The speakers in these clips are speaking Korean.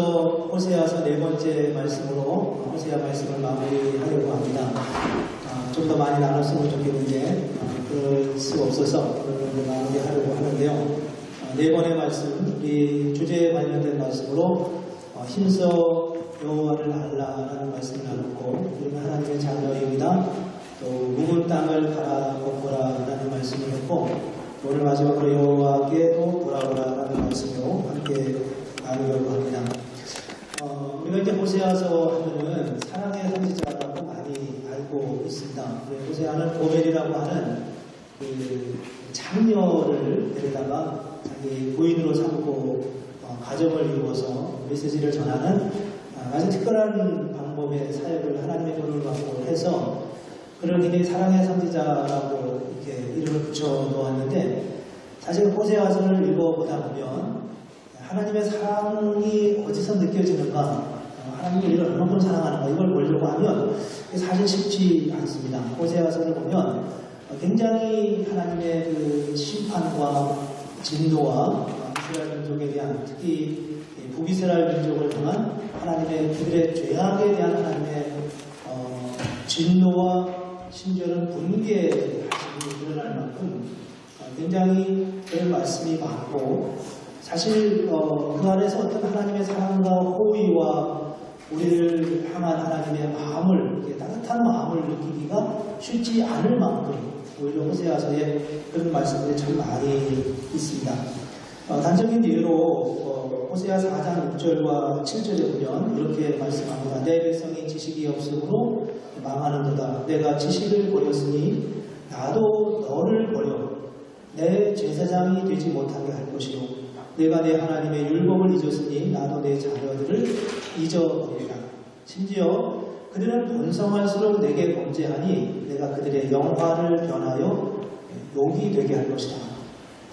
호세아서 네 번째 말씀으로 호세아 말씀을 마무리하려고 합니다. 좀 더 많이 나눴으면 좋겠는데 그럴 수 없어서 마무리하려고 하는데요. 네 번의 말씀, 우리 주제에 관련된 말씀으로 힘써 여호와를 알라라는 말씀을 나눴고, 우리는 하나님의 자녀입니다. 또 묵은 땅을 갈아 엎어라라는 말씀을 했고, 오늘 마지막으로 여호와께도 돌아오라라는 말씀으로 함께 나누려고 합니다. 우리가 이제 호세아서 하면은 사랑의 선지자라고 많이 알고 있습니다. 호세아는 고멜이라고 하는 그 장녀를 데려다가 자기 부인으로 삼고 가정을 이루어서 메시지를 전하는 아주 특별한 방법의 사역을 하나님의 도움을 받고 해서 그런 굉장히 사랑의 선지자라고 이렇게 이름을 붙여 놓았는데, 사실 호세아서를 읽어보다 보면 하나님의 사랑이 어디서 느껴지는가, 하나님이 이를 얼마큼 사랑하는가, 이걸 보려고 하면 사실 쉽지 않습니다. 호세아서를 보면 굉장히 하나님의 그 심판과 진노와 이스라엘 민족에 대한, 특히 북이스라엘 민족을 향한 하나님의 그들의 죄악에 대한 하나님의 진노와 심지어는 분개하심이 드러날 만큼 굉장히 그런 말씀이 많고, 사실 그 안에서 어떤 하나님의 사랑과 호의와 우리를 향한 하나님의 마음을, 따뜻한 마음을 느끼기가 쉽지 않을 만큼 오히려 호세아서에 그런 말씀들이 참 많이 있습니다. 단적인 예로 호세아 4장 6절과 7절에 보면 이렇게 말씀합니다. 내 백성이 지식이 없으므로 망하는도다. 내가 지식을 버렸으니 나도 너를 버려 내 제사장이 되지 못하게 할 것이요, 내가 내 하나님의 율법을 잊었으니 나도 내 자녀들을 잊어버리라. 심지어 그들은 번성할수록 내게 범죄하니 내가 그들의 영화를 변하여 욕이 되게 할 것이다.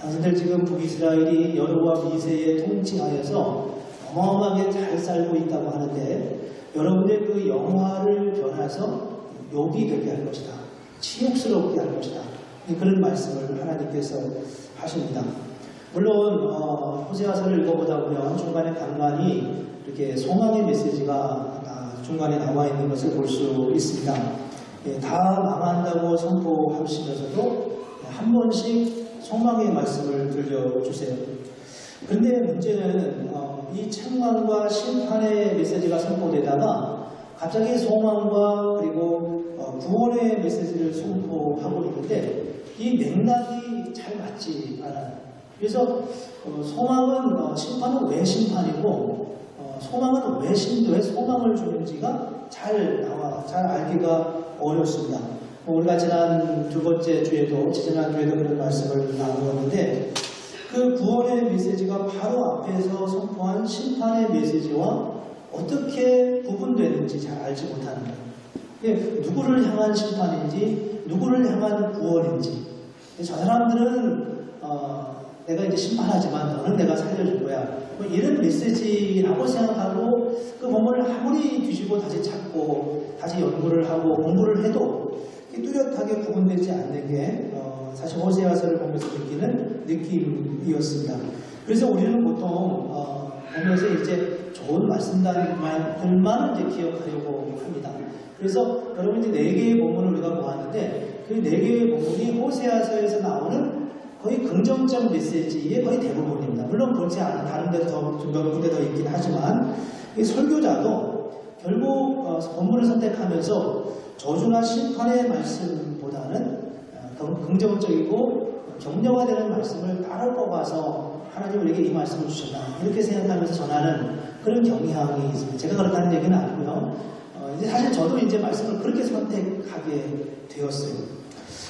당신들 지금 북이스라엘이 여로와 미세의 통치하여서 어마어마하게 잘 살고 있다고 하는데, 여러분의 그 영화를 변해서 욕이 되게 할 것이다. 치욕스럽게 할 것이다. 그런 말씀을 하나님께서 하십니다. 물론 호세아서를 읽어보다 보면 중간에 간간히 이렇게 소망의 메시지가 중간에 나와 있는 것을 볼 수 있습니다. 다 망한다고 선포하시면서도 한 번씩 소망의 말씀을 들려주세요. 그런데 문제는 이 책망과 심판의 메시지가 선포되다가 갑자기 소망과 그리고 구원의 메시지를 선포하고 있는데, 이 맥락이 잘 맞지 않아요. 그래서 소망은, 심판은 왜 심판이고 소망은 왜 소망을 주는지가 잘 알기가 어렵습니다. 우리가 지난 두 번째 주에도, 지난 주에도 그런 말씀을 나누었는데, 그 구원의 메시지가 바로 앞에서 선포한 심판의 메시지와 어떻게 구분되는지 잘 알지 못하는 거예요. 누구를 향한 심판인지, 누구를 향한 구원인지. 저 사람들은 내가 이제 심판하지만 너는 내가 살려줄 거야, 뭐 이런 메시지라고 생각하고 그 본문을 아무리 뒤집어 다시 찾고 다시 연구를 하고 공부를 해도 뚜렷하게 구분되지 않는 게 사실 호세아서를 보면서 느끼는 느낌이었습니다. 그래서 우리는 보통 보면서 이제 좋은 말씀들만 이제 기억하려고 합니다. 그래서 여러분 이제 4개의 본문을 우리가 보았는데, 그 4개의 본문이 호세아서에서 나오는 거의 긍정적 메시지의 거의 대부분입니다. 물론 그렇지 않은 다른 데도 몇 군데 더 있긴 하지만, 이 설교자도 결국 본문을 선택하면서 저주나 심판의 말씀보다는 더 긍정적이고 격려가 되는 말씀을 따로 뽑아서 하나님 우리에게 이 말씀을 주셨다, 이렇게 생각하면서 전하는 그런 경향이 있습니다. 제가 그렇다는 얘기는 아니고요. 이제 사실 저도 이제 말씀을 그렇게 선택하게 되었어요.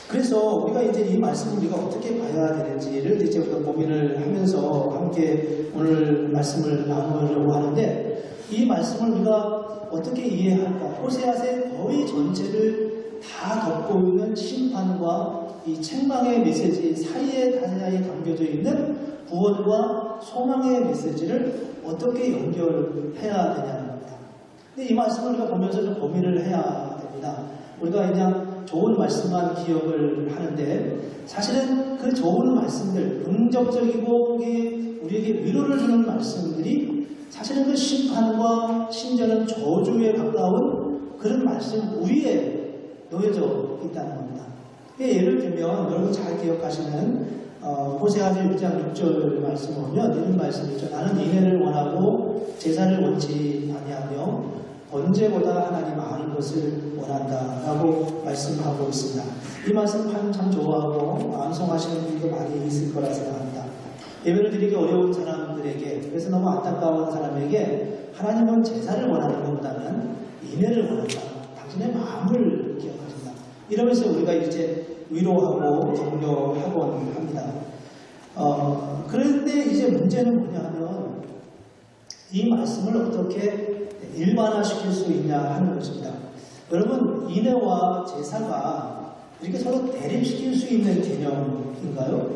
그래서 우리가 이제 이 말씀을 우리가 어떻게 봐야 되는지를 이제 우리가 고민을 하면서 함께 오늘 말씀을 나누려고 하는데, 이 말씀을 우리가 어떻게 이해할까? 호세아서의 거의 전체를 다 덮고 있는 심판과 이 책망의 메시지 사이에 담겨져 있는 구원과 소망의 메시지를 어떻게 연결해야 되냐는 겁니다. 근데 이 말씀을 우리가 보면서 좀 고민을 해야 됩니다. 우리가 그냥 좋은 말씀만 기억을 하는데, 사실은 그 좋은 말씀들, 긍정적이고 우리에게 위로를 주는 말씀들이 사실은 그 심판과 심지어는 저주에 가까운 그런 말씀 위에 놓여져 있다는 겁니다. 예를 들면 여러분 잘 기억하시는 호세아서 6장 6절 말씀을 보면 이런 말씀이죠. 나는 인애를 원하고 제사를 원치 아니하며 번제보다 하나님 아는 것을 원한다 라고 말씀하고 있습니다. 이 말씀 참 좋아하고 암송하시는 분도 많이 있을 거라 생각합니다. 예배를 드리기 어려운 사람들에게, 그래서 너무 안타까운 사람에게 하나님은 제사를 원하는 것보다는 인애를 원한다. 당신의 마음을 기억하신다. 이러면서 우리가 이제 위로하고 격려하곤 합니다. 그런데 이제 문제는 뭐냐 하면 이 말씀을 어떻게 일반화시킬 수 있냐 하는 것입니다. 여러분, 인애와 제사가 이렇게 서로 대립시킬 수 있는 개념인가요?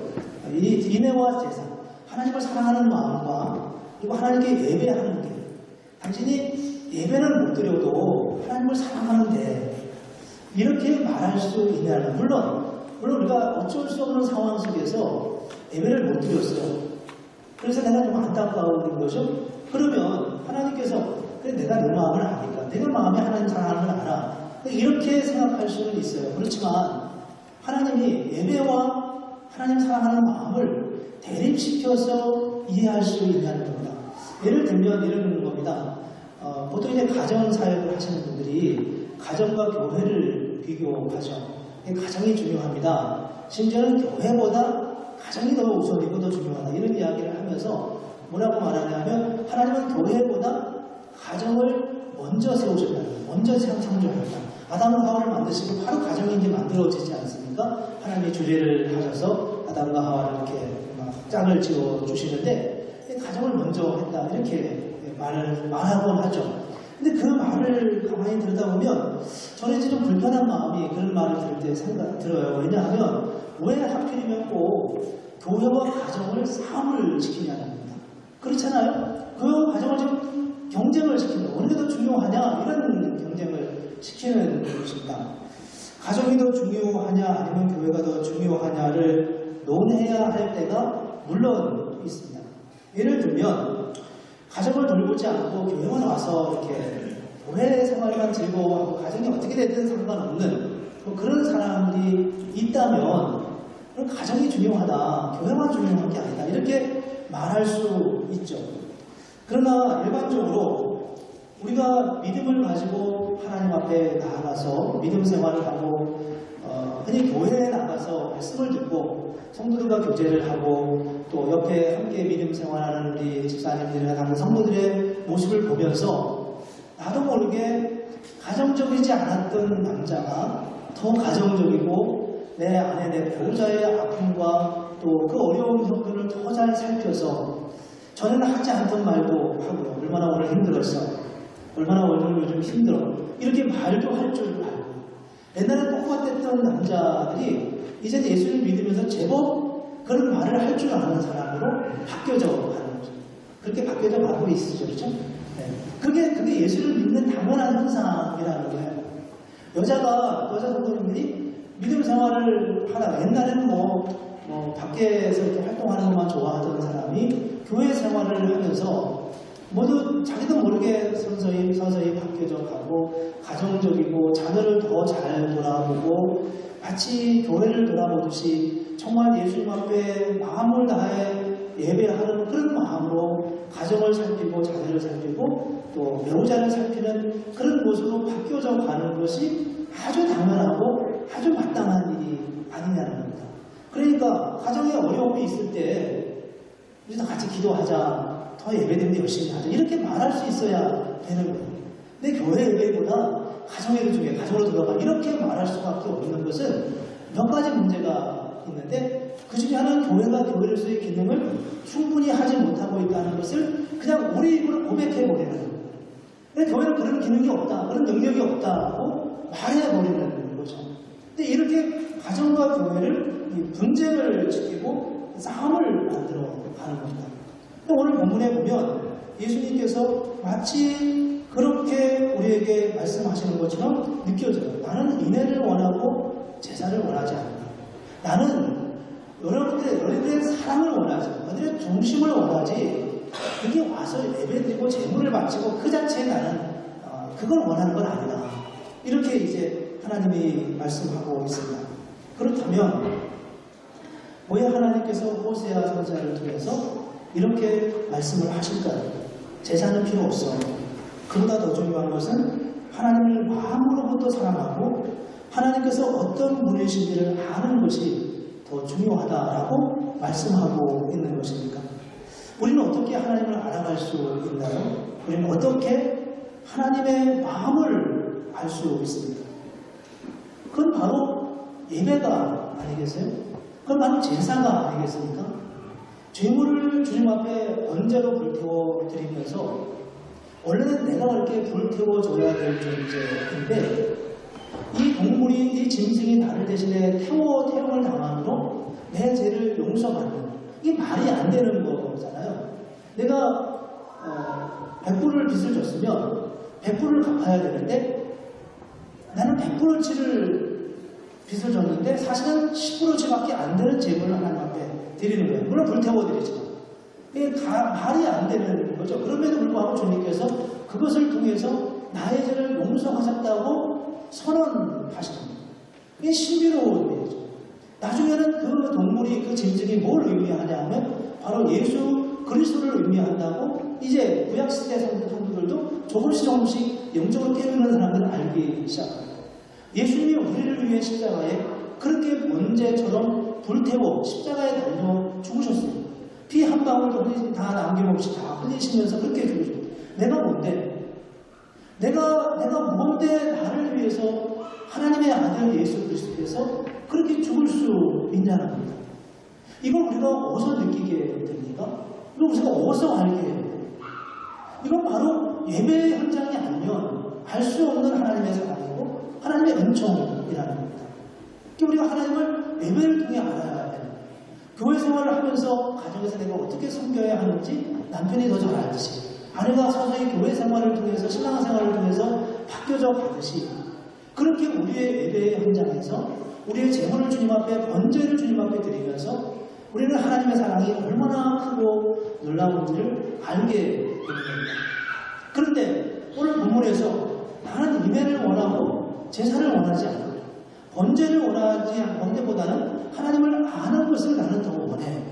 이 인애와 제사, 하나님을 사랑하는 마음과 그리고 하나님께 예배하는 게, 당신이 예배는 못 드려도 하나님을 사랑하는데 이렇게 말할 수 있냐는, 물론 우리가 어쩔 수 없는 상황 속에서 예배를 못 드렸어요. 그래서 내가 좀 안타까운 거죠. 그러면 하나님께서 그래, 내가 내 마음을 아니까, 내가 마음에 하나님 사랑하는 걸 알아, 이렇게 생각할 수는 있어요. 그렇지만 하나님이 예배와 하나님 사랑하는 마음을 대립시켜서 이해할 수 있냐는 겁니다. 예를 들면 이런 겁니다. 보통 이제 가정사역을 하시는 분들이 가정과 교회를 비교하죠. 가정이 중요합니다. 심지어는 교회보다 가정이 더 우선이고 더 중요하다. 이런 이야기를 하면서 뭐라고 말하냐면, 하나님은 교회보다 가정을 먼저 세우셨다. 먼저 창조하셨다. 아담과 하와를 만드시고 바로 가정이 이제 만들어지지 않습니까? 하나님이 주례를 하셔서 아담과 하와를 이렇게 짝을 지어 주시는데 가정을 먼저 했다. 이렇게 말하곤 하죠. 근데 그 말을 가만히 들다 보면 저는 이제 좀 불편한 마음이 그런 말을 들을 때 들어요. 왜냐하면 왜 하필이면 꼭 교회와 가정을 싸움을 시키냐는 겁니다. 그렇잖아요? 그 가정을 좀 경쟁을 시키는, 어느 게 더 중요하냐, 이런 경쟁을 시키는 것입니다. 가정이 더 중요하냐 아니면 교회가 더 중요하냐를 논해야 할 때가 물론 있습니다. 예를 들면 가정을 돌보지 않고 교회만 와서 이렇게 교회 생활만 즐거워하고 가정이 어떻게 됐든 상관없는 그런 사람들이 있다면 그럼 가정이 중요하다, 교회만 중요한 게 아니다, 이렇게 말할 수 있죠. 그러나 일반적으로 우리가 믿음을 가지고 하나님 앞에 나아가서 믿음 생활을 하고 흔히 교회에 나가서 말씀을 듣고 성도들과 교제를 하고 또 옆에 함께 믿음 생활하는 우리 집사님들이나 다른 성도들의 모습을 보면서 나도 모르게 가정적이지 않았던 남자가 더 가정적이고 내 아내, 내 배우자의 아픔과 또 그 어려운 형편을 더 잘 살펴서 전에는 하지 않던 말도 하고요. 얼마나 오늘 힘들었어, 얼마나 오늘 요즘 힘들어, 이렇게 말도 할 줄 알고, 옛날에 뻣뻣했던 남자들이 이제 예수를 믿으면서 제법 그런 말을 할 줄 아는 사람으로 바뀌어져 가는 거죠. 그렇게 바뀌어져 가고 있으죠. 그렇죠? 네. 그게 예수를 믿는 당연한 현상이라는 거예요. 여자 성도님들이 믿음 생활을 하다가, 옛날에는 밖에서 이렇게 활동하는 것만 좋아하던 사람이 교회 생활을 하면서 모두 자기도 모르게 서서히 바뀌어져 가고 가정적이고 자녀를 더 잘 돌아보고 마치 교회를 돌아보듯이 정말 예수님 앞에 마음을 다해 예배하는 그런 마음으로 가정을 살피고 자녀를 살피고 또 배우자를 살피는 그런 모습으로 바뀌어져 가는 것이 아주 당연하고 아주 마땅한 일이 아니냐는 겁니다. 그러니까 가정에 어려움이 있을 때 우리도 같이 기도하자, 더 예배드리면 열심히 하자, 이렇게 말할 수 있어야 되는 거예요. 근데 교회 예배보다 가정의 중에 가정으로 돌아가, 이렇게 말할 수밖에 없는 것은 몇 가지 문제가 있는데, 그 중에 하나는 교회가 교회로서의 기능을 충분히 하지 못하고 있다는 것을 그냥 우리 입으로 고백해버리는 거예요. 근데 교회는 그런 기능이 없다, 그런 능력이 없다고 말해버리는 거죠. 근데 이렇게 가정과 교회를 분쟁을 지키고 싸움을 만들어 가는 겁니다. 오늘 본문에 보면 예수님께서 마치 그렇게 우리에게 말씀하시는 것처럼 느껴져요. 나는 인애를 원하고 제사를 원하지 않는다. 나는 여러분들의 사랑을 원하지, 여러분들의 중심을 원하지, 여기 와서 예배드리고 제물을 바치고 그 자체에 나는 그걸 원하는 건 아니다. 이렇게 이제 하나님이 말씀하고 있습니다. 그렇다면 왜 하나님께서 호세아 선지자를 통해서 이렇게 말씀을 하실까요? 제사는 필요 없어. 그보다 더 중요한 것은 하나님을 마음으로부터 사랑하고 하나님께서 어떤 분이신지를 아는 것이 더 중요하다라고 말씀하고 있는 것입니까? 우리는 어떻게 하나님을 알아갈 수 있나요? 우리는 어떻게 하나님의 마음을 알 수 있습니까? 그건 바로 예배가 아니겠어요? 그건 바로 제사가 아니겠습니까? 죄물을 주님 앞에 번제로 불태워 드리면서 원래는 내가 그렇게 불태워줘야 될 존재인데 이 동물이, 이 짐승이 나를 대신에 태움을 당함으로 내 죄를 용서받는, 이게 말이 안 되는 거잖아요. 내가 100불을 빚을 졌으면 100불을 갚아야 되는데 나는 100불어치를 빚을 졌는데 사실은 10불어치밖에 안 되는 제물을 하나님 앞에 드리는 거예요. 물론 불태워드리지만 이게 말이 안 되는 거죠. 그럼에도 불구하고 주님께서 그것을 통해서 나의 죄를 용서하셨다고 선언하시는 거예요. 이게 신비로운 일이죠. 나중에는 그 동물이, 그 짐승이 뭘 의미하냐 하면 바로 예수 그리스도를 의미한다고 이제 구약시대 성도들도 조금씩 영적으로 깨우는 사람들은 알기 시작합니다. 예수님이 우리를 위해 십자가에 그렇게 번제처럼 불태워 십자가에 달려 죽으셨어요. 피 한 방울도 다 남김없이 다 흘리시면서 그렇게 죽으셨어요. 내가 뭔데? 내가 뭔데 나를 위해서 하나님의 아들 예수 그리스도께서 그렇게 죽을 수 있냐는 겁니다. 이걸 우리가 어디서 느끼게 됩니까? 이걸 우리가 어디서 알게 됩니까? 이건 바로 예배 현장이 아니면 알 수 없는 하나님의 사랑이고 하나님의 은총이라는 겁니다. 우리가 하나님을 예배를 통해 알아야 해요. 교회 생활을 하면서 가정에서 내가 어떻게 섬겨야 하는지 남편이 더 잘 알듯이, 아내가 서서히 교회 생활을 통해서, 신앙생활을 통해서 바뀌어져 가듯이, 그렇게 우리의 예배 현장에서 우리의 재물을 주님 앞에, 번제를 주님 앞에 드리면서 우리는 하나님의 사랑이 얼마나 크고 놀라운지를 알게 됩니다. 그런데 오늘 본문에서 나는 이면을 원하고 제사를 원하지 않고 번제를 원하지 않고 번제보다는 하나님을 아는 것을 나는 더 원해.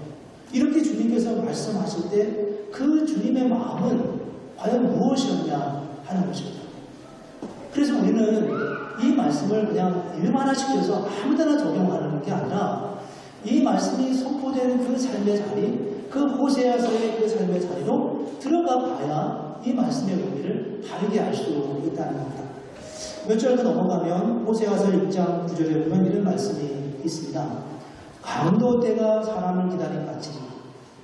이렇게 주님께서 말씀하실 때 그 주님의 마음은 과연 무엇이었냐 하는 것입니다. 그래서 우리는 이 말씀을 그냥 일반화시켜서 아무데나 적용하는 게 아니라 이 말씀이 선포된 그 삶의 자리, 그 호세아서의 그 삶의 자리로 들어가 봐야 이 말씀의 의미를 다르게 알 수 있다는 겁니다. 몇 절 더 넘어가면 호세아서 6장 9절에 보면 이런 말씀이 있습니다. 강도 때가 사람을 기다린 같이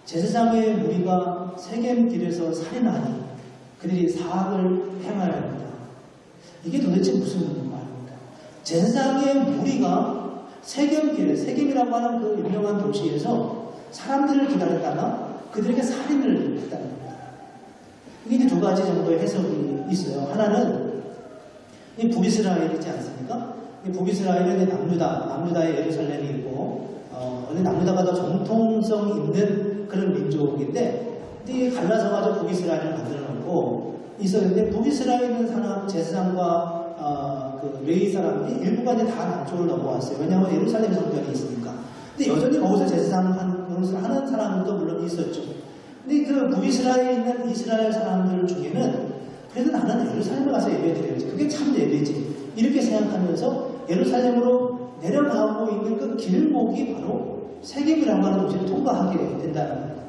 제사장의 무리가 세겜 길에서 살인하니 그들이 사악을 행하려 합니다. 이게 도대체 무슨 말입니까? 제사장의 무리가 세겜 길에, 세겜이라고 하는 그 유명한 도시에서 사람들을 기다렸다가 그들에게 살인을 했다는 겁니다. 이게 두 가지 정도의 해석이 있어요. 하나는 이 북이스라엘이지 않습니까? 이 북이스라엘은 남유다의 예루살렘이 있고, 남유다가 더 정통성 있는 그런 민족인데, 이 갈라서가지고 북이스라엘을 만들어 놓고 있었는데, 북이스라엘에 있는 사람, 제사장과 그 레위 사람들이 일부가 이제 다 남쪽으로 넘어왔어요. 왜냐하면 예루살렘 성전이 있으니까. 근데 여전히 거기서 제사장 하는 사람들도 물론 있었죠. 근데 그 북이스라엘에 있는 이스라엘 사람들 중에는 그래도 나는 예루살렘에 가서 예배드려야지. 그게 참 예배지. 이렇게 생각하면서 예루살렘으로 내려가고 있는 그 길목이 바로 세겜이라고 하는 도시를 통과하게 된다는 겁니다.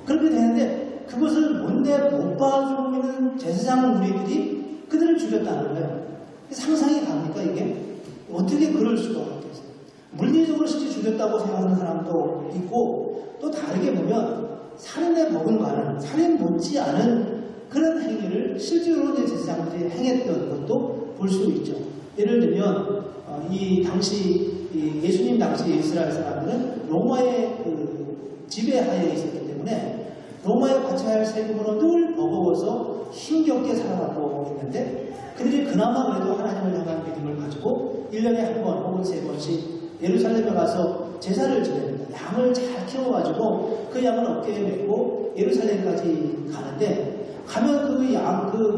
그렇게 되는데 그것을 뭔데 못 봐주고 있는 제사장 무리들이 그들을 죽였다는 거예요. 상상이 갑니까 이게? 어떻게 그럴 수가 있겠어요? 물리적으로 실제 죽였다고 생각하는 사람도 있고 또 다르게 보면 살인의 버금가는 살인 못지 않은 그런 행위를 실제로 제사장들이 행했던 것도 볼 수 있죠. 예를 들면 이 당시 예수님 당시 이스라엘 사람들은 로마의 그 지배하에 있었기 때문에 로마에 바쳐야 할 세금으로 늘 버거워서 힘겹게 살아가고 있는데 그들이 그나마 그래도 하나님을 향한 믿음을 가지고 1년에 한 번 혹은 3번씩 예루살렘에 가서 제사를 지냅니다. 양을 잘 키워가지고 그 양을 어깨에 메고 예루살렘까지 가는데 가면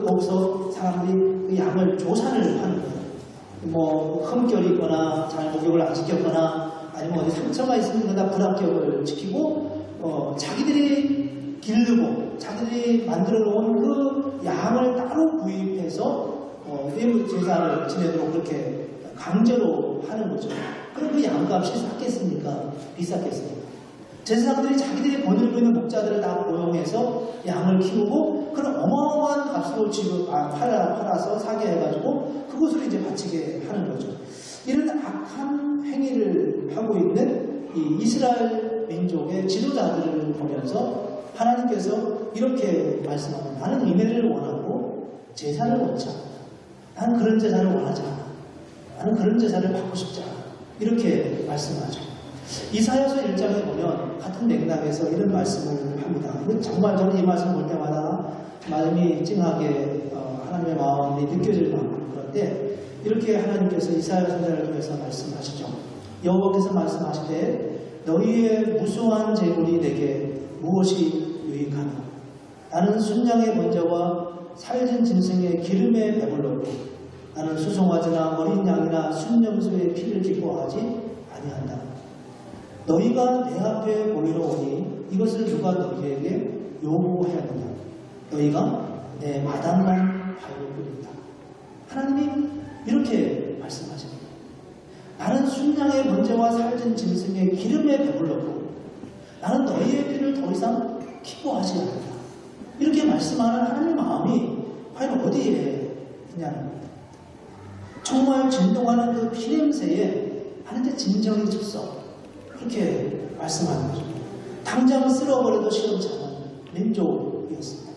거기서 사람들이 그 양을 조사를 하는 거예요. 뭐 흠결이 있거나 잘 목욕을 안 시켰거나 아니면 어디 상처가 있으면 그다 불합격을 지키고 자기들이 기르고 자기들이 만들어 놓은 그 양을 따로 구입해서 외부 제사를 지내도록 그렇게 강제로 하는 거죠. 그럼 그 양값이 쌌겠습니까? 비쌌겠습니까? 제사장들이 자기들이 거느리고 있는 목자들을 다 고용해서 양을 키우고 그런 어마어마한 값으로 팔아서 사게 해가지고 그것을 이제 바치게 하는 거죠. 이런 악한 행위를 하고 있는 이 이스라엘 민족의 지도자들을 보면서 하나님께서 이렇게 말씀합니다. 나는 은혜를 원하고 제사를 원치 않다. 나는 그런 제사를 원하지 않아. 나는 그런 제사를 받고 싶지 않아. 이렇게 말씀하죠. 이사야서 1장에 보면 같은 맥락에서 이런 말씀을 합니다. 정말 저는 이 말씀 볼 때마다 마음이 찡하게 하나님의 마음이 느껴질 만큼 그런데 이렇게 하나님께서 이사야 선지자를 통해서 말씀하시죠. 여호와께서 말씀하시되 너희의 무수한 재물이 내게 무엇이 유익하나 나는 순양의 번제와 살진 짐승의 기름에 배불렀고 나는 수송아지나 어린 양이나 순염소의 피를 기뻐하지 아니한다. 너희가 내 앞에 보이러 오니 이것을 누가 너희에게 요구하였느냐. 너희가 내 마당만 밟을 뿐이다. 하나님이 이렇게 말씀하십니다. 나는 순양의 번제와 살진 짐승의 기름에 배불렀고 나는 너희의 피를 더 이상 기뻐하지 않는다. 이렇게 말씀하는 하나님의 마음이 과연 어디에 있냐는 겁니다. 정말 진동하는 그 피냄새에 하나님의 진정이 쳤어. 그렇게 말씀하는 거죠. 당장 쓸어버려도 시원찮은 민족이었습니다.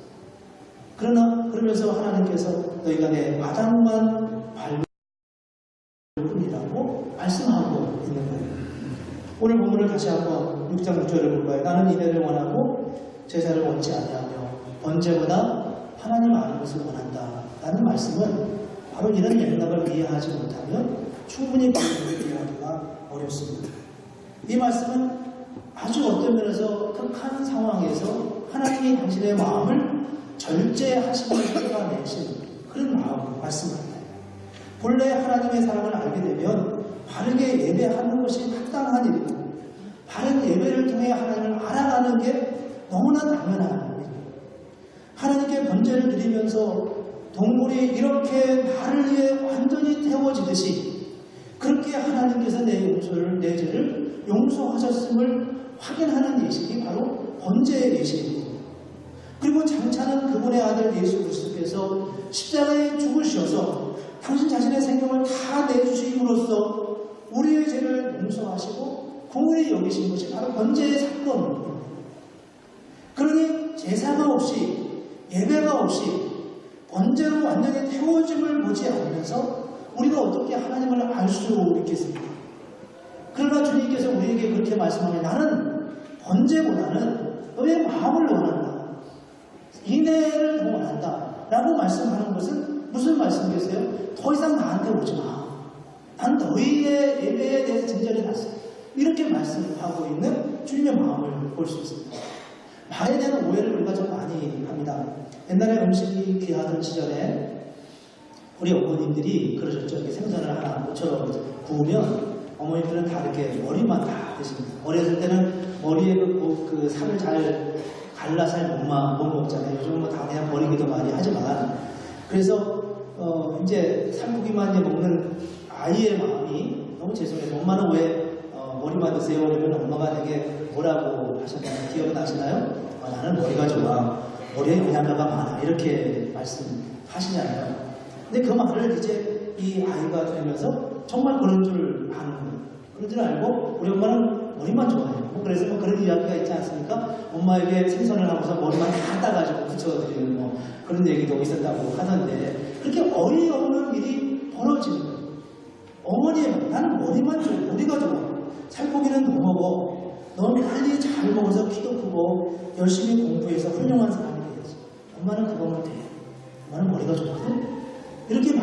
그러면서 하나님께서 너희가 내 마당만 밟을 뿐이라고 말씀하고 있는 거예요. 오늘 본문을 다시 한번 6장 6절을 볼까요? 나는 이내를 원하고 제사를 원치 아니하며 번제보다 하나님 아는 것을 원한다. 라는 말씀은 바로 이런 맥락을 이해하지 못하면 충분히 본문을 이해하기가 어렵습니다. 이 말씀은 아주 어떤 면에서 극한 상황에서 하나님이 당신의 마음을 절제하시는 쏟아내신 그런 마음을 말씀합니다. 본래 하나님의 사랑을 알게 되면 바르게 예배하는 것이 합당한 일이고 바른 예배를 통해 하나님을 알아가는 게 너무나 당연한 일입니다. 하나님께 번제를 드리면서 동물이 이렇게 나를 위해 완전히 태워지듯이 그렇게 하나님께서 내 죄를 용서하셨음을 확인하는 예식이 바로 번제의 예식입니다. 그리고 장차는 그분의 아들 예수 그리스도께서 십자가에 죽으셔서 당신 자신의 생명을 다 내주심으로써 우리의 죄를 용서하시고 공의히 여기신 것이 바로 번제의 사건입니다. 그러니 제사가 없이 예배가 없이 번제로 완전히 태워짐을 보지 않으면서 우리가 어떻게 하나님을 알 수 있겠습니까? 그러나 주님께서 우리에게 그렇게 말씀하면 나는 번제보다는 너의 마음을 원한다. 인애를 더 원한다. 라고 말씀하는 것은 무슨 말씀이겠어요? 더 이상 나한테 오지 마. 난 너희의 예배에 대해서 진전이 났어. 이렇게 말씀하고 있는 주님의 마음을 볼 수 있습니다. 말에 대한 오해를 우리가 좀 많이 합니다. 옛날에 음식이 귀하던 시절에 우리 어머님들이 그러셨죠. 이렇게 생선을 하나 모처럼 구우면 어머님들은 다 이렇게 머리만 다 드십니다. 어렸을 때는 머리에 그 살을 잘 갈라서 못 먹잖아요. 요즘은 뭐 다 그냥 버리기도 많이 하지만 그래서 이제 살코기만 먹는 아이의 마음이 너무 죄송해요. 엄마는 왜 머리만 드세요? 그러면 엄마가 되게 뭐라고 하셨나요? 기억은 나시나요? 나는 머리가 좋아. 머리에 영양가가 많아. 이렇게 말씀하시잖아요. 근데 그 말을 이제 이 아이가 들으면서 정말 그런 줄 아는 거예요. 그런 줄 알고 우리 엄마는 머리만 좋아해요. 그래서 뭐 그런 이야기가 있지 않습니까? 엄마에게 생선을 하고서 머리만 다 따가지고 붙여드리는 뭐 그런 얘기도 있었다고 하던데 그렇게 어이없는 일이 벌어지는 거예요. 어머니의 나는 머리만 좋아. 머리가 좋아. 살코기는 더 먹어. 넌 빨리 잘 먹어서 키도 크고 열심히 공부해서 훌륭한 사람이 되야지. 엄마는 그거면 돼. 엄마는 머리가 좋거든. 이렇게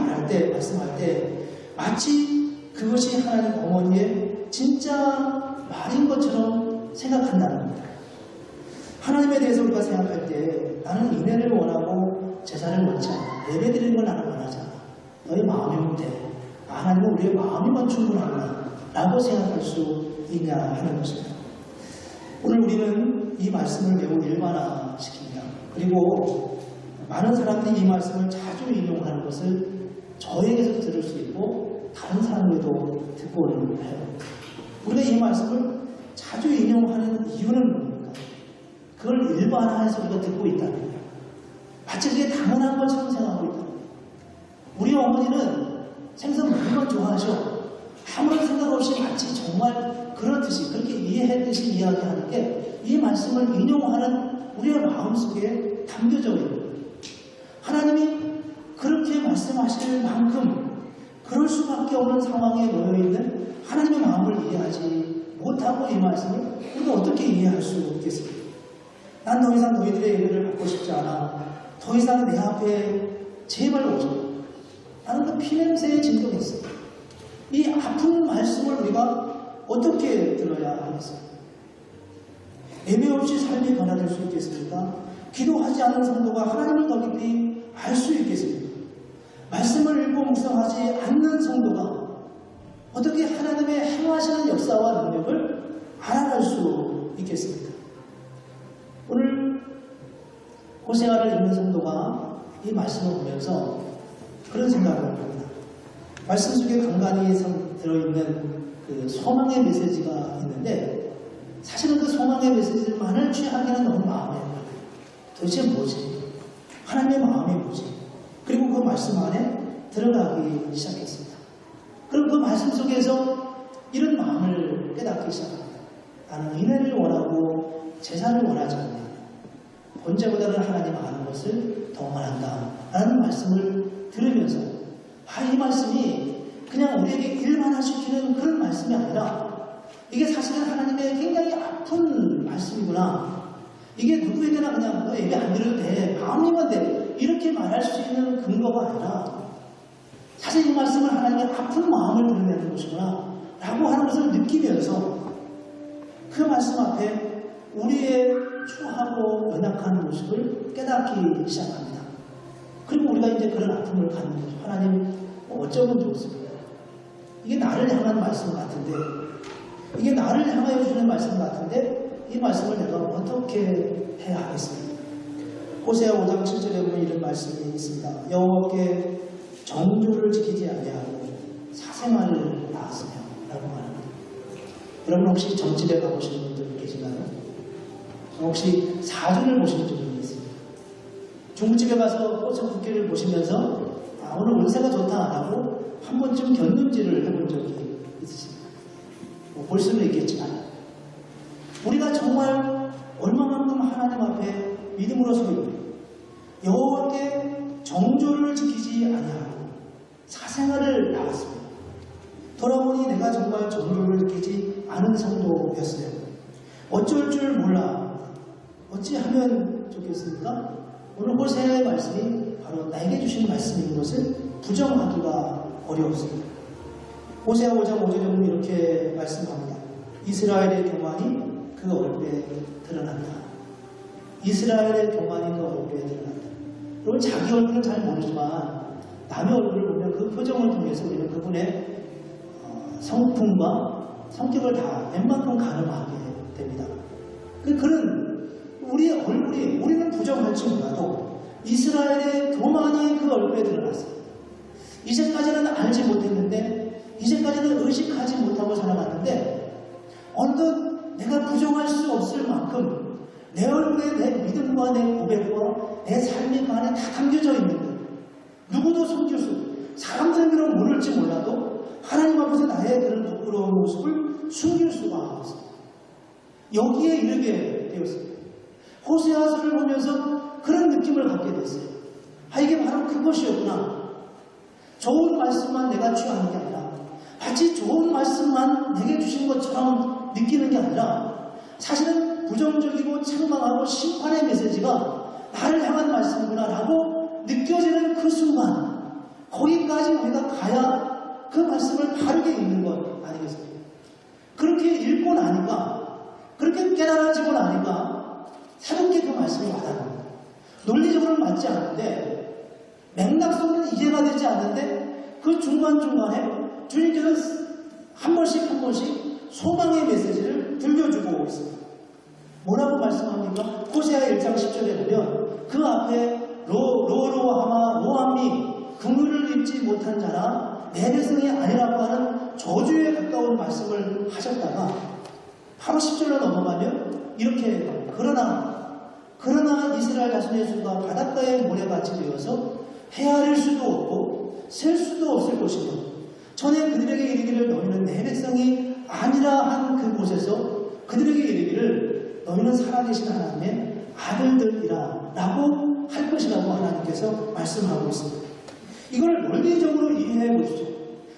말씀할 때 마치 그것이 하나님 어머니의 진짜 말인 것처럼 생각한다는 겁니다. 하나님에 대해서 우리가 생각할 때 나는 인애를 원하고 제사를 원치 않아. 예배드리는 걸 나는 원하지 않아. 너의 마음이면 돼. 하나님은 우리의 마음이만 충분하구나 라고 생각할 수 있냐 하는 것입니다. 오늘 우리는 이 말씀을 매우 일반화시킵니다. 그리고 많은 사람들이 이 말씀을 자주 인용하는 것을 저에게서 들을 수 있고 다른 사람에게도 듣고는 해요. 우리가 이 말씀을 자주 인용하는 이유는 뭡니까? 그걸 일반화해서 우리가 듣고 있다는 거예요. 마치 그게 당연한 것처럼 생각하고 있다는 거예요. 우리 어머니는 생선 먹는 건 좋아하셔. 아무런 생각 없이 마치 정말 그렇듯이 그렇게 이해했듯이 이야기하는 게 이 말씀을 인용하는 우리의 마음속에 담겨져 있는 거예요. 하나님이 그렇게 말씀하실 만큼 그럴 수밖에 없는 상황에 놓여있는 하나님의 마음을 이해하지 못하고 이 말씀을 우리가 어떻게 이해할 수 있겠습니까? 난 더 이상 너희들의 예배를 받고 싶지 않아. 더 이상 내 앞에 제발 오지. 나는 그 피냄새에 진동했어. 이 아픈 말씀을 우리가 어떻게 들어야 하겠어요? 예배 없이 삶이 변화될 수 있겠습니까? 기도하지 않는 성도가 하나님을 더 깊이 알 수 있겠습니까? 말씀을 읽고 묵상하지 않는 성도가 어떻게 하나님의 행하시는 역사와 능력을 알아갈 수 있겠습니까? 오늘 호세아를 읽는 성도가 이 말씀을 보면서 그런 생각을 합니다. 말씀 속에 간간히 들어있는 그 소망의 메시지가 있는데 사실은 그 소망의 메시지만을 취하기는 너무 마음이 아파요. 도대체 뭐지? 하나님의 마음이 뭐지? 그리고 그 말씀 안에 들어가기 시작했습니다. 그럼 그 말씀 속에서 이런 마음을 깨닫기 시작합니다. 나는 은혜를 원하고 제사를 원하지 않는다. 번제보다는 하나님 아는 것을 더 원한다. 라는 말씀을 들으면서 이 말씀이 그냥 우리에게 일반화시키는 그런 말씀이 아니라 이게 사실은 하나님의 굉장히 아픈 말씀이구나. 이게 누구에게나 그냥 너 예배 안 드려도 돼. 마음이면 돼. 이렇게 말할 수 있는 근거가 아니라 사실 이 말씀은 하나님의 아픈 마음을 드러내는 것이구나 라고 하는 것을 느끼면서 그 말씀 앞에 우리의 추하고 연약한 모습을 깨닫기 시작합니다. 그리고 우리가 이제 그런 아픔을 갖는 거죠. 하나님 어쩌면 좋습니다. 이게 나를 향한 말씀 같은데 이게 나를 향하여 주는 말씀 같은데 이 말씀을 내가 어떻게 해야 하겠습니까? 호세아 5장 7절에 보면 이런 말씀이 있습니다. 여호와께 정조를 지키지 아니하고 사생활을 낳았으며 라고 말합니다. 여러분 혹시 점집에 가보신 분들 계신가요? 혹시 사주를 보신 분이 있습니까? 중국집에 가서 꽃의 부케를 보시면서 오늘 운세가 좋다 라고 한 번쯤 견눈질을 해본 적이 있으십니까? 볼 수는 있겠지만 우리가 정말 얼마만큼 하나님 앞에 믿음으로 서 있고 여호와께 정조를 지키지 아니하고 사생활을 낳았습니다. 돌아보니 내가 정말 정조를 지키지 않은 성도였어요. 어쩔 줄 몰라. 어찌하면 좋겠습니까? 오늘 호세아의 말씀이 바로 나에게 주신 말씀인 것을 부정하기가 어려웠습니다. 호세아 5장 5절에 보면 이렇게 말씀합니다. 이스라엘의 교만이 그 얼굴에 드러난다. 이스라엘의 교만이 그 얼굴에 드러난다. 여러분 자기 얼굴은 잘 모르지만 남의 얼굴을 보면 그 표정을 통해서 우리는 그분의 성품과 성격을 다 웬만큼 가늠하게 됩니다. 그는 우리의 얼굴이 우리는 부정할지 몰라도 이스라엘의 교만이 그 얼굴에 드러났어요. 이제까지는 알지 못했는데 이제까지는 의식하지 못하고 살아갔는데 어느덧 내가 부정할 수 없을 만큼 내 얼굴에 내 믿음과 내 고백과 내 삶의 그 안에 다 담겨져 있는 거예요. 누구도 숨길 수 없어요. 사람들은 모를지 몰라도 하나님 앞에서 나의 그런 부끄러운 모습을 숨길 수가 없어요. 여기에 이르게 되었습니다. 호세아서를 보면서 그런 느낌을 갖게 됐어요. 이게 바로 그것이었구나. 좋은 말씀만 내가 취하는 게 아니라 마치 좋은 말씀만 내게 주신 것처럼 느끼는 게 아니라 사실은 부정적이고 책망하고 심판의 메시지가 나를 향한 말씀이구나 라고 느껴지는 그 순간 거기까지 우리가 가야 그 말씀을 바르게 읽는 것 아니겠습니까? 그렇게 읽고 나니까 그렇게 깨달아지고 나니까 새롭게 그 말씀이 와닿는 논리적으로는 맞지 않는데 맥락성은 이해가 되지 않는데 그 중간중간에 주님께서 한 번씩 소망의 메시지를 들려주고 있습니다. 뭐라고 말씀합니까? 호세아 1장 10절에 보면 그 앞에 로로하마 로암미 긍휼을 입지 못한 자라 내 백성이 아니라고 하는 저주에 가까운 말씀을 하셨다가 바로 10절로 넘어가면 이렇게 해요. 그러나 이스라엘 자손의 수가 바닷가의 모래같이 되어서 헤아릴 수도 없고 셀 수도 없을 것이며 전에 그들에게 이르기를 너희는 내 백성이 아니라 한 그곳에서 그들에게 이르기를 너희는 살아계신 하나님의 아들들이라 라고 할 것이라고 하나님께서 말씀하고 있습니다. 이걸 논리적으로 이해해 보십시오.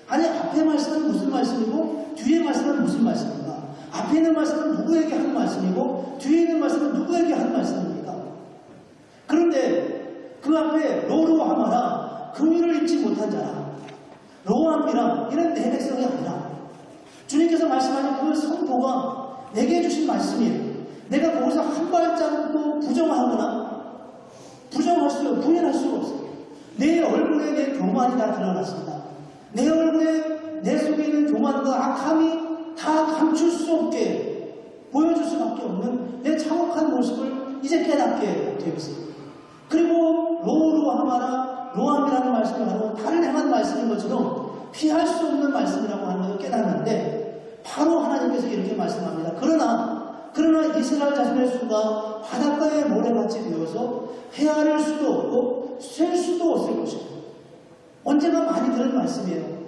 아니 앞에 말씀은 무슨 말씀이고 뒤에 말씀은 무슨 말씀인가? 앞에 있는 말씀은 누구에게 한 말씀이고 뒤에 있는 말씀은 누구에게 한 말씀입니까? 그런데 그 앞에 로로하마라 긍휼을 입지 못한 자라 로암이라 이런 내 백성이 아니라 주님께서 말씀하신 그 선포가 내게 주신 말씀이에요. 내가 거기서 한 발자국도 부정하거나 부인할 수가 없어요. 내 얼굴에 내 교만이 다 드러났습니다. 내 얼굴에 내 속에 있는 교만과 악함이 다 감출 수 없게 보여줄 수밖에 없는 내 참혹한 모습을 이제 깨닫게 되었습니다. 그리고 로암이라는 말씀이 바로 달을 향한 말씀인 것처럼 피할 수 없는 말씀이라고 하는 것을 깨닫는데 바로 하나님께서 이렇게 말씀합니다. 그러나 이스라엘 자손의 수가 바닷가의 모래같이 되어서 헤아릴 수도 없고 셀 수도 없을 것이다. 언제나 많이 들은 말씀이에요.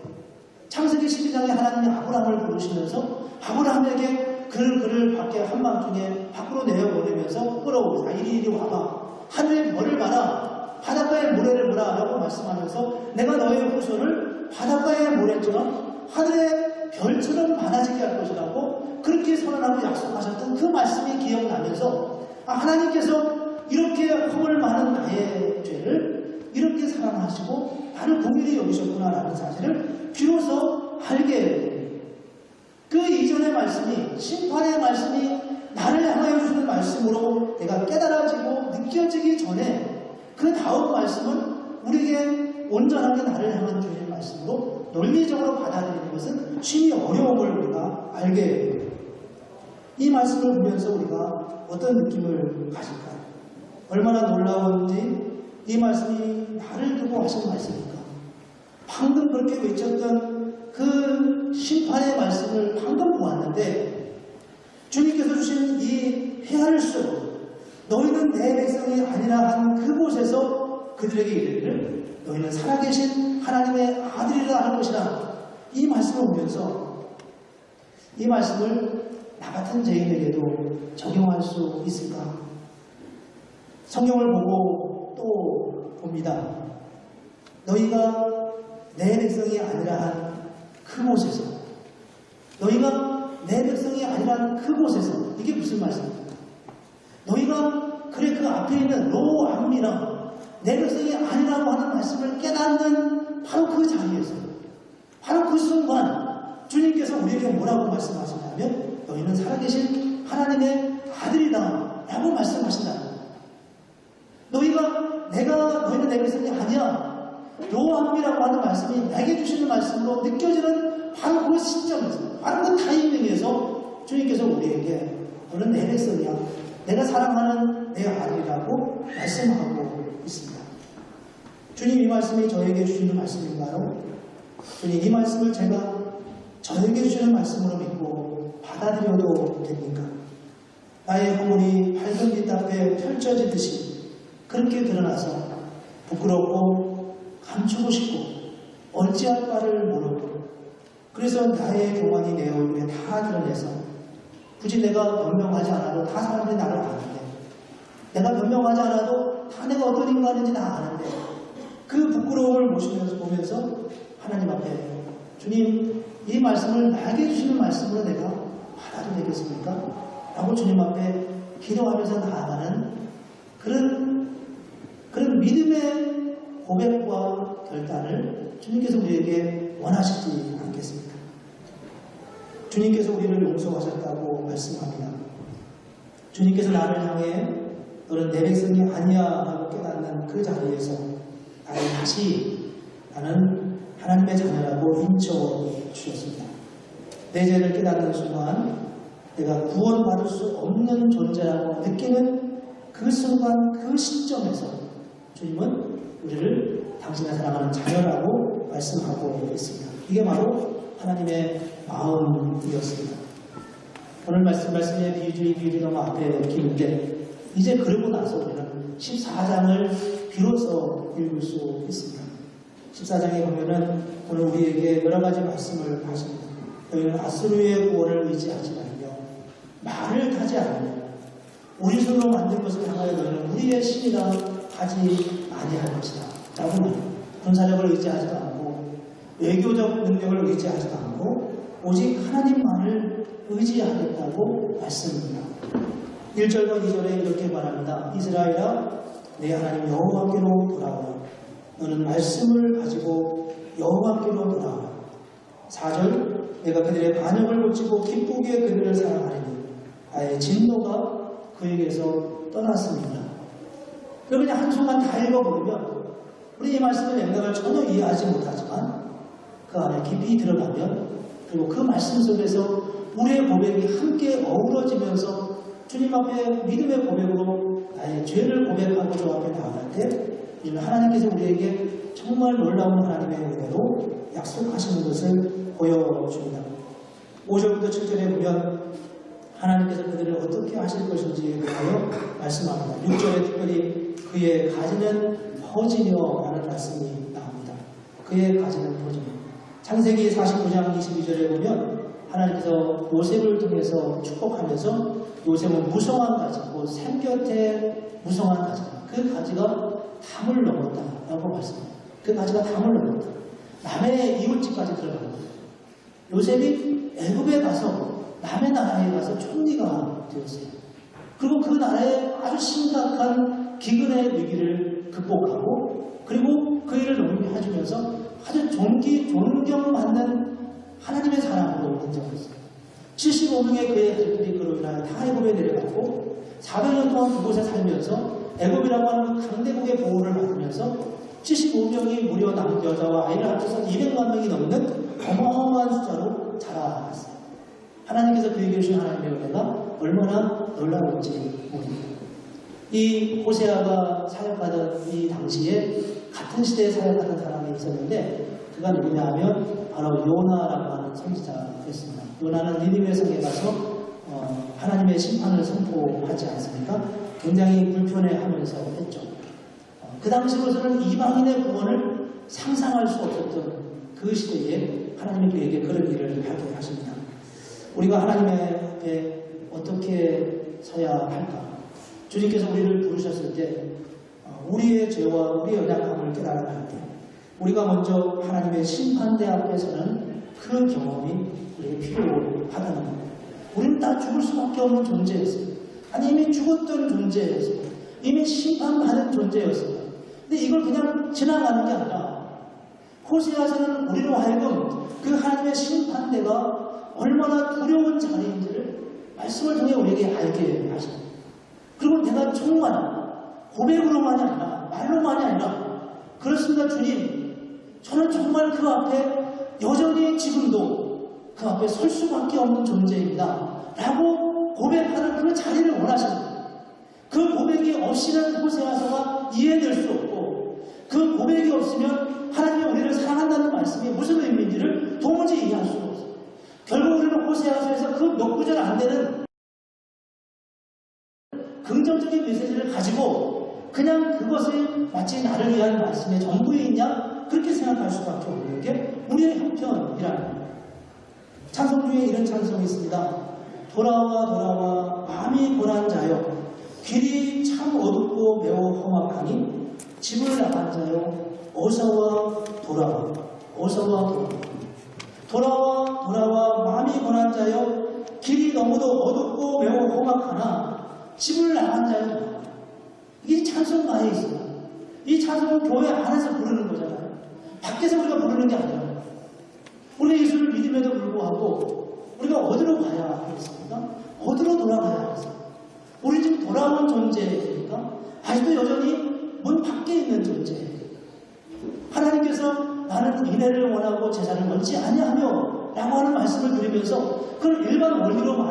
창세기 12장에 하나님이 아브라함을 부르시면서 아브라함에게 그를 밖에 한밤중에 밖으로 내어보내면서 끌어오자. 이리 와봐. 하늘의 별을 봐라. 바닷가의 모래를 보라 라고 말씀하면서 내가 너의 후손을 바닷가의 모래처럼 하늘의 별처럼 많아지게 할 것이라고 그렇게 선언하고 약속하셨던 그 말씀이 기억나면서 하나님께서 이렇게 허물 많은 나의 죄를 이렇게 사랑하시고 나를 공의히 여기셨구나라는 사실을 비로소 알게 돼요. 그 이전의 말씀이 심판의 말씀이 나를 향하여 주시는 말씀으로 내가 깨달아지고 느껴지기 전에 그 다음 말씀은 우리에게 온전하게 나를 향한 주의 말씀으로 논리적으로 받아들이는 것은 심히 어려움을 우리가 알게 돼요. 이 말씀을 보면서 우리가 어떤 느낌을 가질까요? 얼마나 놀라운지 이 말씀이 나를 두고 하신 말씀입니까? 방금 그렇게 외쳤던 그 심판의 말씀을 방금 보았는데 주님께서 주신 이 헤아릴 수 없는 너희는 내 백성이 아니라 한 그곳에서 그들에게 이르기를 너희는 살아계신 하나님의 아들이라 할 것이라 이 말씀을 보면서 이 말씀을 나 같은 죄인에게도 적용할 수 있을까? 성경을 보고 또 봅니다. 너희가 내 백성이 아니라 한 그곳에서 너희가 내 백성이 아니라 한 그곳에서 이게 무슨 말씀입니까? 너희가 그래 그 앞에 있는 로암이랑 내 백성이 아니라고 하는 말씀을 깨닫는 바로 그 자리에서 바로 그 순간 주님께서 우리에게 뭐라고 말씀하시냐면 너희는 살아계신 하나님의 아들이다 라고 말씀하신다는 거예요. 너희는 내 백성이 아니야. 로암이라고 하는 말씀이 내게 주시는 말씀으로 느껴지는 바로 그 시점에서 바로 그 타이밍에서 주님께서 우리에게 너는 내 백성이야. 내가 사랑하는 내 아들이라고 말씀하고 있습니다. 주님 이 말씀이 저에게 주시는 말씀인가요? 주님 이 말씀을 제가 저에게 주시는 말씀으로 믿고 받아들여도 됩니까? 나의 허물이 밝은 빛 앞에 펼쳐지듯이 그렇게 드러나서 부끄럽고 감추고 싶고 어찌할 바를 모르고 그래서 나의 교만이 내 얼굴에 다 드러내서 굳이 내가 변명하지 않아도 다 사람들이 나를 아는데 내가 변명하지 않아도 다 내가 어떤 인간인지 다 아는데 그 부끄러움을 보면서 하나님 앞에 주님 이 말씀을 나에게 주시는 말씀으로 내가 받아도 되겠습니까? 라고 주님 앞에 기도하면서 나아가는 그런 믿음의 고백과 결단을 주님께서 우리에게 원하시지 않겠습니까? 주님께서 우리를 용서하셨다고 말씀합니다. 주님께서 나를 향해 너는 내 백성이 아니야 라고 깨닫는 그 자리에서 나를 다시 나는 하나님의 자녀라고 인정주셨습니다. 내 죄를 깨닫는 순간 내가 구원받을 수 없는 존재라고 느끼는 그 순간 그 시점에서 주님은 우리를 당신의 사랑하는 자녀라고 말씀하고 있습니다. 이게 바로 하나님의 마음이었습니다. 오늘 말씀의 비유들이 너무 앞에 끼는데 이제 그러고 나서 우리는 14장을 비로소 읽을 수 있습니다. 14장에 보면은 오늘 우리에게 여러 가지 말씀을 하십니다. 너희는 아수르의 구원을 의지하지 말며 말을 타지 않으며 우리 손으로 만든 것을 향하여 너희는 우리의 신이라 하지 아니할 것이다 라고 말합니다. 군사력을 의지하지도 않고 외교적 능력을 의지하지도 않고 오직 하나님만을 의지하겠다고 말씀합니다. 1절과 2절에 이렇게 말합니다. 이스라엘아 내 하나님 여호와께로 돌아오라. 너는 말씀을 가지고 여호와께로 돌아오라. 4절 내가 그들의 반역을 고치고 기쁘게 그들을 사랑하리니 나의 진노가 그에게서 떠났습니다. 그럼 그냥 한순간 다 읽어보면 우리 이 말씀의 맥락을 전혀 이해하지 못하지만 그 안에 깊이 들어가면 그리고 그 말씀 속에서 우리의 고백이 함께 어우러지면서 주님 앞에 믿음의 고백으로 나의 죄를 고백하고 주 앞에 나아갈 때 우리는 하나님께서 우리에게 정말 놀라운 하나님의 은혜로 약속하시는 것을 보여줍니다. 5절부터 7절에 보면 하나님께서 그들을 어떻게 하실 것인지에 대하여 말씀합니다. 6절에 특별히 그의 가지는 퍼지며 라는 말씀이 나옵니다. 그의 가지는 퍼지며. 창세기 49장 22절에 보면 하나님께서 요셉을 통해서 축복하면서 요셉은 무성한 가지, 샘 곁에 무성한 가지, 그 가지가 담을 넘었다라고 말씀합니다. 그 가지가 담을 넘었다. 남의 이웃집까지 들어갑니다. 요셉이 애굽에 가서 남의 나라에 가서 총리가 되었어요. 그리고 그 나라에 아주 심각한 기근의 위기를 극복하고 그리고 그 일을 논의해주면서 아주 존경받는 하나님의 사람으로 인정했어요. 75명의 그의 가족들이 그로 인하여 다 애굽에 내려갔고 400년 동안 그곳에 살면서 애굽이라고 하는 강대국의 보호를 받으면서 75명이 무려 남자 여자와 아이를 합쳐서 200만 명이 넘는 어마어마한 숫자로 자라났어요. 하나님께서 그에게 주신 하나님의 은혜가 얼마나 놀라운지 모릅니다. 이 호세아가 사역하던 이 당시에 같은 시대에 사역하던 사람이 있었는데 그가 누구냐 하면 바로 요나라고 하는 선지자였습니다. 요나는 니느웨 성에 가서 하나님의 심판을 선포하지 않습니까? 굉장히 불편해하면서 했죠. 그 당시로서는 이방인의 구원을 상상할 수 없었던 그 시대에 하나님이 그에게 그런 일을 하게 하십니다. 우리가 하나님의 앞에 어떻게 서야 할까? 주님께서 우리를 부르셨을 때 우리의 죄와 우리의 연약함을 깨달아갈 때 우리가 먼저 하나님의 심판대 앞에서는 그 경험이 우리에게 필요하다는 겁니다. 우리는 다 죽을 수밖에 없는 존재였어요. 아니 이미 죽었던 존재였어요. 이미 심판받은 존재였어요. 근데 이걸 그냥 지나가는 게 아니라 호세아서는 우리로 하여금 그 하나님의 심판대가 얼마나 두려운 자리인지를 말씀을 통해 우리에게 알게 하십니다. 그리고 내가 정말 고백으로만이 아니라 말로만이 아니라 그렇습니다. 주님 저는 정말 그 앞에 여전히 지금도 그 앞에 설 수밖에 없는 존재입니다 라고 고백하는 그 자리를 원하십니다. 그 고백이 없이는 호세아서가 이해될 수 없고 그 고백이 없으면 하나님이 우리를 사랑한다는 말씀이 무슨 의미인지를 도무지 이해할 수가 없어요. 결국 우리는 호세아서에서 그 몇 구절 안 되는 긍정적인 메시지를 가지고 그냥 그것을 마치 나를 위한 말씀의 전부이냐 그렇게 생각할 수밖에 없는 게 우리의 형편이라는 거예요. 찬송 중에 이런 찬송이 있습니다. 돌아와 돌아와 마음이 고난 자여 길이 참 어둡고 매우 험악하니 집을 나간 자여 어서와 돌아와 어서와 돌아와 돌아와 마음이 고난 자여 길이 너무도 어둡고 매우 험악하나 집을 나간 자여 돌아와. 이게 찬송가에 있어요. 이 찬송은 교회 안에서 부르는 거잖아요. 밖에서 우리가 부르는 게 아니라 우리 예수를 믿음에도 불구하고 우리가 어디로 가야 하겠습니까? 어디로 돌아가야 하겠습니까? 우리 지금 돌아온 존재입니까? 아직도 여전히 문 밖에 있는 존재. 하나님께서 나는 인애를 원하고 제사를 원치 아니하며 라고 하는 말씀을 드리면서 그걸 일반 원리로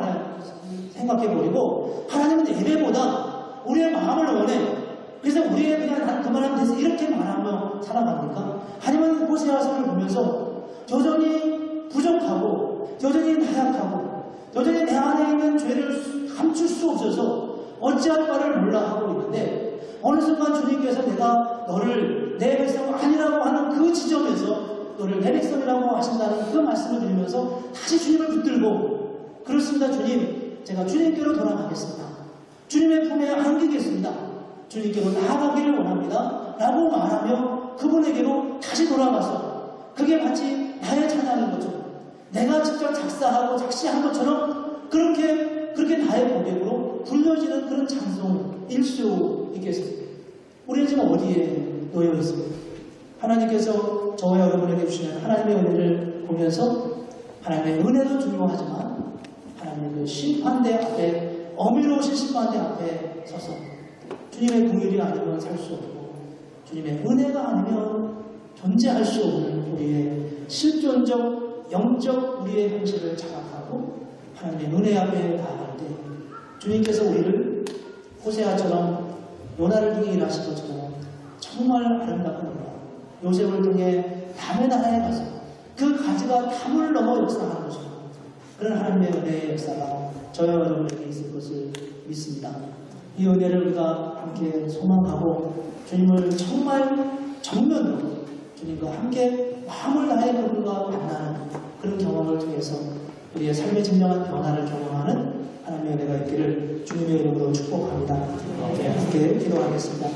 생각해버리고 하나님은 예배보다 우리의 마음을 원해. 그래서 우리의 그냥 난 그만하면 됐어 이렇게 말하며 살아갑니까? 아니면 호세아서를 보면서 여전히 부족하고 여전히 나약하고 여전히 내 안에 있는 죄를 감출 수 없어서 어찌할 바를 몰라 하고 있는데 어느 순간 주님께서 내가 너를 내 백성 아니라고 하는 그 지점에서 너를 내 백성이라고 하신다는 그 말씀을 드리면서 다시 주님을 붙들고 그렇습니다 주님, 제가 주님께로 돌아가겠습니다. 주님의 품에 안기겠습니다. 주님께로 나아가기를 원합니다 라고 말하며 그분에게로 다시 돌아가서 그게 마치 나의 찬양인 것처럼 내가 직접 작사하고 작시한 것처럼 그렇게 나의 고백으로 불려지는 그런 찬송일 수 있겠습니다. 우리는 지금 어디에 놓여 있습니까? 하나님께서 저와 여러분에게 주시는 하나님의 은혜를 보면서 하나님의 은혜도 중요하지만 하나님의 그 심판대 앞에 어미로우신 심판대 앞에 서서 주님의 긍휼이 아니면 살 수 없고 주님의 은혜가 아니면 존재할 수 없는 우리의 실존적 영적 우리의 현실을 자각하고 하나님의 은혜 앞에 나아갈 때 주님께서 우리를 호세아처럼 요나를 통해 일하신 것처럼 정말 아름답고 놀라운 요셉을 통해 남의 나라에 가서 그 가지가 담을 넘어 역사하는 것처럼 그런 하나님의 은혜의 역사가 저와 여러분에게 있을 것을 믿습니다. 이 은혜를 우리가 함께 소망하고 주님을 정말 정면으로 주님과 함께 마음을 다해 그분과 만나는 그런 경험을 통해서 우리의 삶의 진정한 변화를 경험하는 하나님의 은혜가 있기를 주님의 이름으로 축복합니다. 함께 기도하겠습니다.